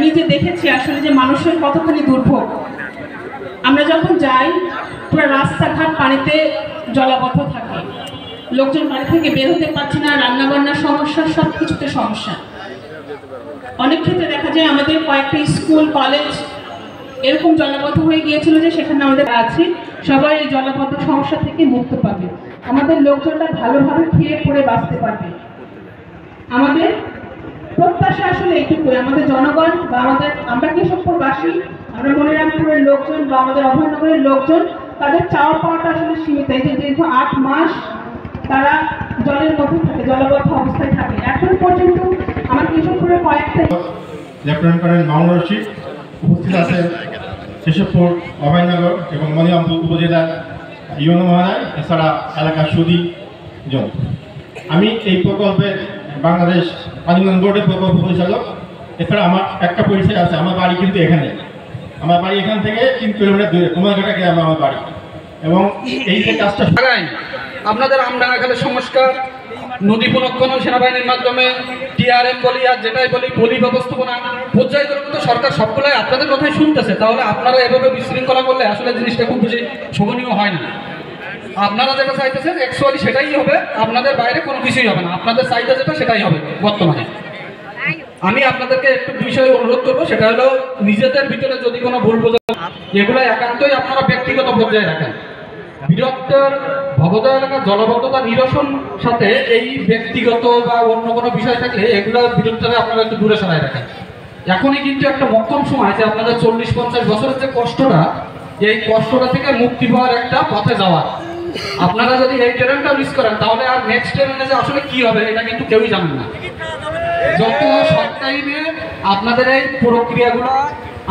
নিজে দেখেছি আসলে যে মানুষের কতখানি দুর্ভোগ। আমরা যখন যাই পুরো রাস্তাঘাট পানিতে জলাবদ্ধ থাকে, লোকজন বাড়ি থেকে বের হতে পারছে না, রান্নাবান্নার সমস্যা, সব কিছুতে সমস্যা। অনেক ক্ষেত্রে দেখা যায় আমাদের কয়েকটা স্কুল কলেজ এরকম জলাবদ্ধ হয়ে গিয়েছিল যে সেখানে আমাদের আছে সবাই এই জলাবদ্ধ সমস্যা থেকে মুক্ত পাবে, আমাদের লোকজনটা ভালোভাবে খেয়ে পড়ে বাঁচতে পারবে। আমাদের প্রত্যাশা আসলে এইটুকুই, আমাদের জনগণ বা আমরা কেশবপুরবাসী, আমরা মনিরামপুরের লোকজন বা আমাদের অভয়নগরের লোকজন, তাদের চাওয়া পাওয়াটা আসলে সীমিত। এই যে দীর্ঘ 8 মাস তারা জলের মধ্যে থাকে, জলবদ্ধ অবস্থায় থাকে। এখন পর্যন্ত আমার কেশবপুরের কয়েকটা লেফটেন্যান্ট কর্নেল মামুন রশিদ উপস্থিত আছেন কেশবপুর, অভয়নগর এবং মনিরামপুর উপজেলার ইউনো মহোদয়, এছাড়া এলাকার সুদীজন। আমি এই প্রকল্পের বাংলাদেশ পানি উন্নয়ন বোর্ডের প্রকল্প পরিচালক। এছাড়া আমার একটা পরিচয় আছে, আমার বাড়ি কিন্তু এখানে, আমার বাড়ি এখান থেকে 3 কিলোমিটার দূরে কুমারঘাটা গ্রামে আমার বাড়ি। এবং এই যে কাজটা আপনাদের আমডাঙ্গাখালের সংস্কার, নদী পুনঃখনন সেনাবাহিনীর মাধ্যমে, টিআরএম বলি আর যেটাই বলি, পলি ব্যবস্থাপনা পর্যায়ক্রমে সরকার সবগুলাই আপনাদের কথাই শুনতেছে। তাহলে আপনারা এভাবে বিশৃঙ্খলা করলে আসলে জিনিসটা খুব বেশি শোভনীয় হয় না। আপনারা যেটা চাইতেছেন অ্যাকচুয়ালি সেটাই হবে, আপনাদের বাইরে কোনো কিছুই হবে না। আপনাদের চাহিদা যেটা সেটাই হবে বর্তমানে। আমি আপনাদেরকে একটু বিষয়ে অনুরোধ করবো, সেটা হলো নিজেদের ভিতরে যদি কোনো ভুল বোঝা, এগুলো একান্তই আপনারা ব্যক্তিগত পর্যায়ে রাখেন। বৃহত্তর ভবদয় এলাকার জলবদ্ধতা নিরসন সাথে এই ব্যক্তিগত বা অন্য কোনো বিষয় থাকলে এগুলোর বিরুদ্ধে আপনারা একটু দূরে সরাই রাখেন। এখনই কিন্তু একটা মক্ষম সময় আছে আপনাদের 40-50 বছরের যে কষ্টটা, এই কষ্টটা থেকে মুক্তি পাওয়ার একটা পথে যাওয়ার। আপনারা যদি এই ট্রেনটা মিস করেন তাহলে আর নেক্সট ট্রেনে যে আসলে কি হবে এটা কিন্তু কেউই জানেন না। যত শর্ট টাইমে আপনাদের এই প্রক্রিয়াগুলো,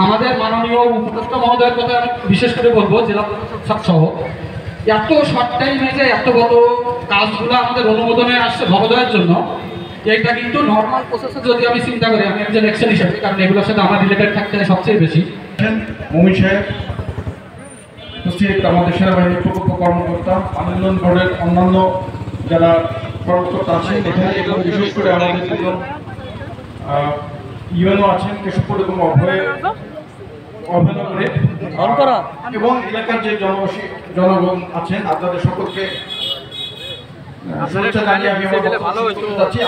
আমাদের মাননীয় উপদেষ্টা মহোদয়ের কথা আমি বিশেষ করে বলবো, জেলা প্রশাসক সহ এত শর্ট টাইমে যে এত বড় কাজগুলো আমাদের অনুমোদনে আসছে ভবদয়ের জন্য, এইটা কিন্তু নর্মাল প্রসেসে যদি আমি চিন্তা করি, আমি একজন এক্সেল হিসেবে, কারণ এগুলোর সাথে আমার রিলেটেড থাকতে সবচেয়ে বেশি। মমিন সাহেব উপস্থিত, আমাদের সেনাবাহিনীর প্রকল্প কর্মকর্তা, পানি উন্নয়ন বোর্ডের অন্যান্য যারা কর্মকর্তা আছেন এখানে, এবং বিশেষ করে আমাদের দুজন ইউএনও আছেন কেশবপুর এবং অভয়নগরে, এবং এলাকার যে জনগণ আছেন, আপনাদের সকলকে শুভেচ্ছা জানিয়ে আমি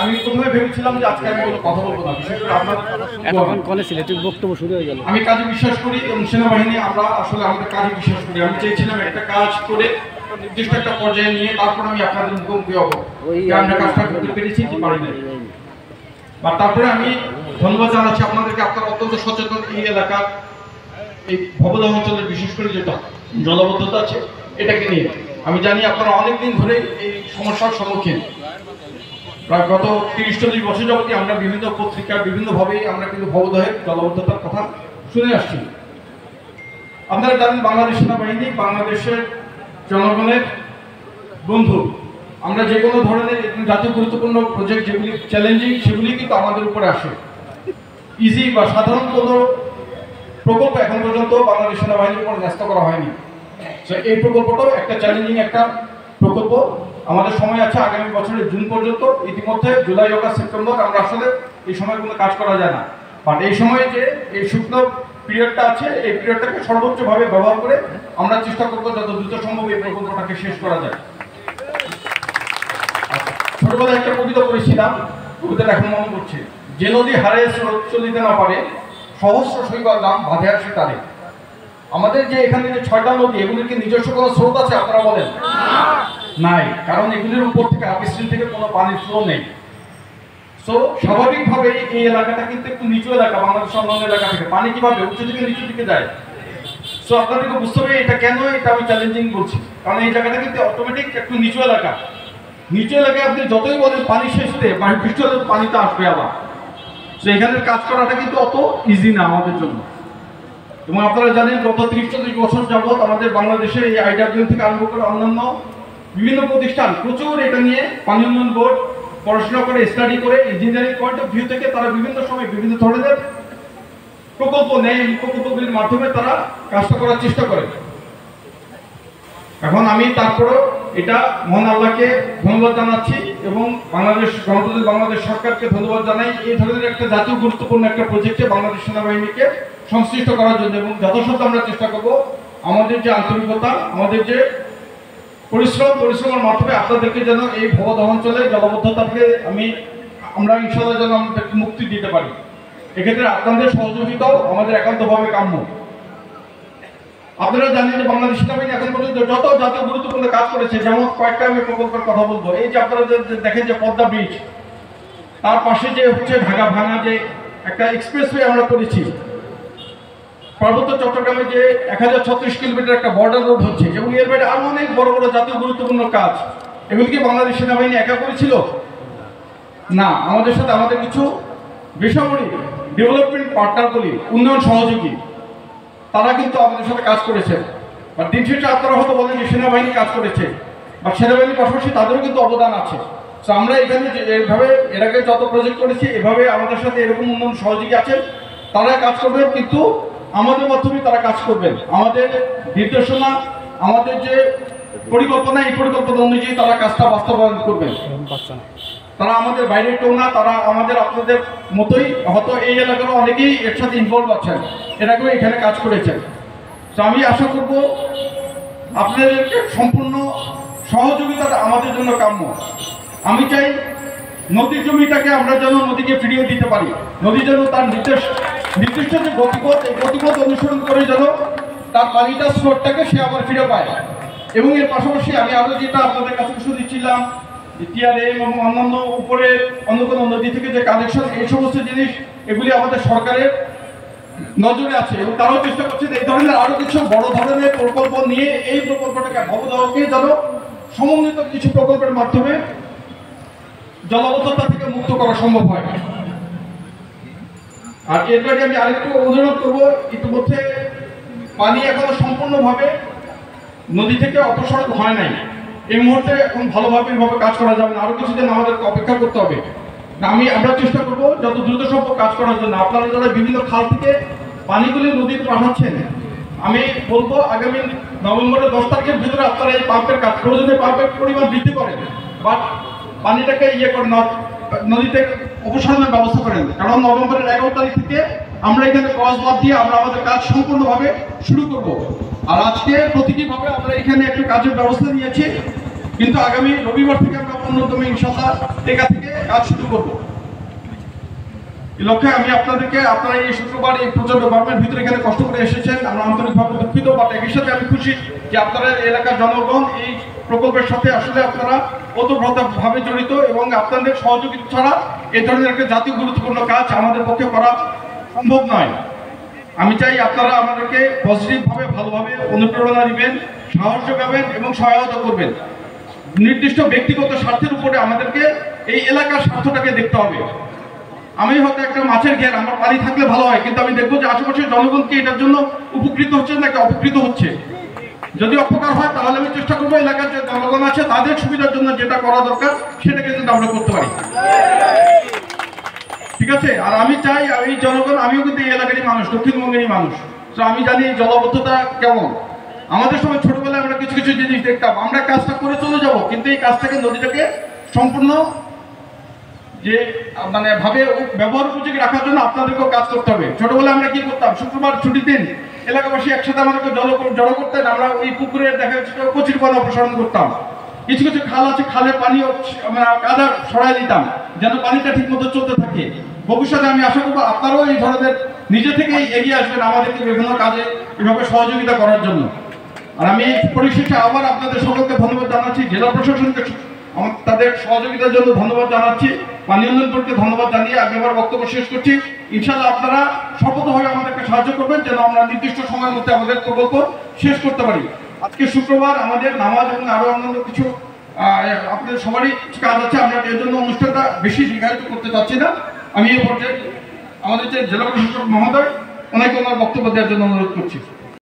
আমি প্রথমে ভেবেছিলাম যে আজকে আমি কোনো কথা বলবো না, বিশেষ করে বক্তব্য শুরু হয়ে গেল। আমি কাজে বিশ্বাস করি এবং সেনাবাহিনী আমরা আসলে আমাদের কাজে বিশ্বাস করি। আমি চেয়েছিলাম একটা কাজ করে নির্দিষ্ট একটা পর্যায়ে নিয়ে তারপর আমি আপনাদের মুখোমুখি হবো, আমরা কাজটা করতে পেরেছি কি পারি না। বা তারপরে আমি ধন্যবাদ জানাচ্ছি আপনাদেরকে, আপনারা অত্যন্ত সচেতন এই এলাকার, এই ভবদহ অঞ্চলের বিশেষ করে যেটা জলবদ্ধতা আছে এটাকে নিয়ে। আমি জানি আপনারা অনেকদিন ধরে এই সমস্যার সম্মুখীন, প্রায় গত 30-40 বছর যাবতীয় আমরা বিভিন্ন পত্রিকা বিভিন্নভাবেই আমরা কিন্তু ভবদহের জলবদ্ধতার কথা শুনে আসছি। আপনারা জানেন বাংলাদেশ সেনাবাহিনী বাংলাদেশের জনগণের বন্ধু। আমরা যে কোনো ধরনের জাতীয় গুরুত্বপূর্ণ প্রজেক্ট যেগুলি চ্যালেঞ্জিং সেগুলি কিন্তু আমাদের উপরে আসে। ইজি বা সাধারণ কোনো প্রকল্প এখন পর্যন্ত বাংলাদেশ সেনাবাহিনীর উপর ন্যস্ত করা হয়নি। এই প্রকল্পটাও একটা চ্যালেঞ্জিং একটা প্রকল্প। আমাদের সময় আছে আগামী বছরের জুন পর্যন্ত। ইতিমধ্যে জুলাই, অগাস্ট, সেপ্টেম্বর আমরা আসলে এই সময় কোনো কাজ করা যায় না, বাট এই সময়ে যে এই শুকনো পিরিয়ডটা আছে এই পিরিয়ডটাকে সর্বোচ্চভাবে ব্যবহার করে আমরা চেষ্টা করবো যত দ্রুত সম্ভব এই প্রকল্পটাকে শেষ করা যায়। ছোটবেলায় একটা কবিতা পড়েছিলাম, কবিতাটা এখন মনে করছে, যে নদী হারে স্রোত চলিতে না পারে, সহস্র সৈকত নাম বাঁধে আসে তারে। আমাদের যে এখানে যে 6টা নদী, এগুলির কি নিজস্ব কোনো স্রোত আছে আপনারা বলেন? নাই, কারণ এগুলির উপর থেকে আপস্ট্রিম থেকে কোনো পানির ফ্লো নেই। সো স্বাভাবিকভাবে এই এলাকাটা কিন্তু একটু নিচু এলাকা, বাংলাদেশের অন্যান্য এলাকা থেকে পানি কিভাবে উঁচু থেকে নিচু দিকে যায়। সো আপনাদেরকে বুঝতে হবে এটা কেন, এটা আমি চ্যালেঞ্জিং বলছি, কারণ এই জায়গাটা কিন্তু অটোমেটিক একটু নিচু এলাকা। নিচু এলাকায় আপনি যতই বলেন পানি শেষতে বৃষ্টি হলে পানিটা আসবে আবার। সো এখানের কাজ করাটা কিন্তু অত ইজি না আমাদের জন্য। এবং আপনারা জানেন গত 30-40 বছর যাবৎ আমাদের বাংলাদেশে এই IWM থেকে আরম্ভ করে অন্যান্য বিভিন্ন প্রতিষ্ঠান প্রচুর এটা নিয়ে পানি উন্নয়ন বোর্ড পড়াশোনা করে, স্টাডি করে, ইঞ্জিনিয়ারিং পয়েন্ট অফ ভিউ থেকে তারা বিভিন্ন সময় বিভিন্ন ধরনের প্রকল্প নেয়। এই প্রকল্পগুলির মাধ্যমে তারা কাজটা করার চেষ্টা করে। এখন আমি তারপরেও এটা মহান আল্লাহকে ধন্যবাদ জানাচ্ছি এবং গণপ্রজাতন্ত্রী বাংলাদেশ সরকারকে ধন্যবাদ জানাই এই ধরনের একটা জাতীয় গুরুত্বপূর্ণ একটা প্রজেক্টে বাংলাদেশ সেনাবাহিনীকে সংশ্লিষ্ট করার জন্য, এবং যথাসাধ্য আমরা চেষ্টা করব আমাদের যে আন্তরিকতা, আমাদের যে পরিশ্রমের মাধ্যমে আপনাদেরকে যেন এই ভবদহ অঞ্চলে জলাবদ্ধতা থেকে আমরা ইনশাআল্লাহ যেন আমাদেরকে মুক্তি দিতে পারি। এক্ষেত্রে আপনাদের সহযোগিতাও আমাদের একান্তভাবে কাম্য। আপনারা জানেন যে বাংলাদেশ সেনাবাহিনী এখন পর্যন্ত যত জাতীয় গুরুত্বপূর্ণ কাজ করেছে, যেমন কয়েকটা আমি প্রকল্পের কথা বলবো। এই যে আপনারা দেখেন যে পদ্মা ব্রিজ, তার পাশে যে হচ্ছে ঢাকা ভাঙা যে একটা এক্সপ্রেসওয়ে আমরা করেছি, পার্বত্য চট্টগ্রামে যে 1036 কিলোমিটার একটা বর্ডার রোড হচ্ছে, এবং এর বাইরে আরো অনেক বড় বড় জাতীয় গুরুত্বপূর্ণ কাজ, এগুলি কি বাংলাদেশ সেনাবাহিনী একা করেছিল? না, আমাদের সাথে আমাদের কিছু বেসামরিক ডেভেলপমেন্ট পার্টনার বলি, উন্নয়ন সহযোগী, তারা কিন্তু আমাদের সাথে কাজ করেছে। বা দিন শেষে আপনারা হয়তো বলেন যে সেনাবাহিনী কাজ করেছে, বা সেনাবাহিনীর পাশাপাশি তাদেরও কিন্তু অবদান আছে। তো আমরা এখানে এইভাবে এর আগে যত প্রজেক্ট করেছি, এভাবে আমাদের সাথে এরকম উন্নয়ন সহযোগী আছেন, তারা কাজ করবেন, কিন্তু আমাদের মাধ্যমে তারা কাজ করবেন। আমাদের নির্দেশনা, আমাদের যে পরিকল্পনা, এই পরিকল্পনা অনুযায়ী তারা কাজটা বাস্তবায়ন করবেন। তারা আমাদের বাইরে কেউ না, তারা আমাদের আপনাদের মতোই, হয়তো এই এলাকারও অনেকেই এর সাথে ইনভলভ আছেন, এটাকেও এখানে কাজ করেছেন। তো আমি আশা করব আপনাদেরকে সম্পূর্ণ সহযোগিতাটা আমাদের জন্য কাম্য। আমি চাই নদীর জমিটাকে আমরা যেন নদীকে ফিরিয়ে দিতে পারি, নদী যেন তার নির্দিষ্ট যে গতিপথ, এই গতিপথ অনুসরণ করে যেন তার পানিটা স্রোতটাকে সে আবার ফিরে পায়। এবং এর পাশাপাশি আমি আরও যেটা আপনাদের কাছে শুনেছিলাম, টিআরএম এবং অন্যান্য উপরে অন্য কোনো নদী থেকে যে কানেকশন, এই সমস্ত জিনিস এগুলি আমাদের সরকারের নজরে আছে, এবং তারাও চেষ্টা করছে এই ধরনের আরো কিছু বড় ধরনের প্রকল্প নিয়ে এই প্রকল্পটাকে ভবদহকে যেন সমন্বিত কিছু প্রকল্পের মাধ্যমে জলাবদ্ধতা থেকে মুক্ত করা সম্ভব হয়। আর এর বাইরে আমি আরেকটু অনুরোধ করবো, ইতিমধ্যে পানি এখনো সম্পূর্ণভাবে নদী থেকে অপসারণ হয় নাই। এই মুহূর্তে এখন ভালোভাবে এইভাবে কাজ করা যাবে না, আরো কিছুদিন আমাদেরকে অপেক্ষা করতে হবে। আমরা চেষ্টা করবো যত দ্রুত সম্ভব কাজ করার জন্য। আপনারা যারা বিভিন্ন খাল থেকে পানিগুলি নদীতে পাঠাচ্ছেন, আমি বলবো আগামী নভেম্বরের 10 তারিখের ভিতরে আপনারা এই পাম্পের কাজ, প্রয়োজনে পাম্পের পরিমাণ বৃদ্ধি করেন, বাট পানিটাকে নদীতে অপসারণের ব্যবস্থা করেন। কারণ নভেম্বরের 11 তারিখ থেকে আমরা এখানে ক্রস বাদ দিয়ে আমরা আমাদের কাজ সম্পূর্ণভাবে শুরু করব। আর আজকে প্রতীকীভাবে আমরা এখানে একটু কাজের ব্যবস্থা নিয়েছি, কিন্তু আগামী রবিবার থেকে আমরা পূর্ণতমে ইনশাআল্লাহ টেকা থেকে কাজ শুরু করব। এই লক্ষ্যে আমি আপনারা এই শুক্রবার এই প্রচন্ড গরমের ভিতরে এখানে কষ্ট করে এসেছেন, আমরা আন্তরিকভাবে দুঃখিত, বাট একই সাথে আমি খুশি যে আপনারা এলাকার জনগণ এই প্রকল্পের সাথে আসলে আপনারা ওতপ্রোতভাবে জড়িত, এবং আপনাদের সহযোগিতা ছাড়া এই ধরনের একটা জাতীয় গুরুত্বপূর্ণ কাজ আমাদের পক্ষে করা সম্ভব নয়। আমি চাই আপনারা আমাদেরকে পজিটিভভাবে, ভালোভাবে অনুপ্রেরণা দিবেন, সাহস যোগাবেন এবং সহায়তা করবেন। নির্দিষ্ট ব্যক্তিগত স্বার্থের উপরে আমাদেরকে এই এলাকার স্বার্থটাকে দেখতে হবে। আমি হয়তো একটা মাছের ঘের, আমার পানি থাকলে ভালো হয়, কিন্তু আমি দেখবো যে আশেপাশের জনগণ কি এটার জন্য উপকৃত হচ্ছে নাকি অপকৃত হচ্ছে। যদি অপকার হয় তাহলে আমি চেষ্টা করবো এলাকার যে জনগণ আছে তাদের সুবিধার জন্য যেটা করা দরকার সেটাকে কিন্তু আমরা করতে পারি, ঠিক আছে? আর আমি চাই এই জনগণ, আমিও কিন্তু এই এলাকারই মানুষ, দক্ষিণবঙ্গেরই মানুষ, তো আমি জানি জলাবদ্ধতা কেমন। আমাদের সময় ছোটবেলায় আমরা কিছু কিছু জিনিস দেখতাম, আমরা কাজটা করে চলে যাব, কিন্তু এই কাজটাকে নদীটাকে সম্পূর্ণ যে ভাবে ব্যবহার উপযোগী রাখার জন্য আপনাদেরকেও কাজ করতে হবে। ছোটবেলায় আমরা কি করতাম, শুক্রবার ছুটির দিন এলাকাবাসী একসাথে আমাদেরকে জড়ো করতেন, আমরা ওই পুকুরে দেখা যাচ্ছে কচির পানি অপসারণ করতাম। কিছু কিছু খাল আছে, খালের পানি কাদা সরাই দিতাম যেন পানিটা ঠিক মতো চলতে থাকে। ভবিষ্যতে আমি আশা করবো আপনারাও এই ধরনের নিজে থেকেই এগিয়ে আসবেন আমাদেরকে বিভিন্ন কাজে এভাবে সহযোগিতা করার জন্য। আর আমি পরিশেষে আবার আপনাদের সকলকে ধন্যবাদ জানাচ্ছি, জেলা প্রশাসনকে তাদের সহযোগিতার জন্য ধন্যবাদ জানাচ্ছি, পানি উন্নয়ন বোর্ডকে ধন্যবাদ জানিয়ে আমি আমার বক্তব্য শেষ করছি। ইনশাআল্লাহ আপনারা শপথভাবে আমাদেরকে সাহায্য করবেন যেন আমরা নির্দিষ্ট সময়ের মধ্যে আমাদের প্রকল্প শেষ করতে পারি। আজকে শুক্রবার আমাদের নামাজ এবং আরো অন্যান্য কিছু আপনাদের সবারই কাজ আছে, আমরা এর জন্য অনুষ্ঠানটা বেশি দীর্ঘায়িত করতে চাচ্ছি না। আমি এই পর্যায়ে আমাদের যে জেলা প্রশাসক মহোদয় ওনাকে ওনার বক্তব্য দেওয়ার জন্য অনুরোধ করছি।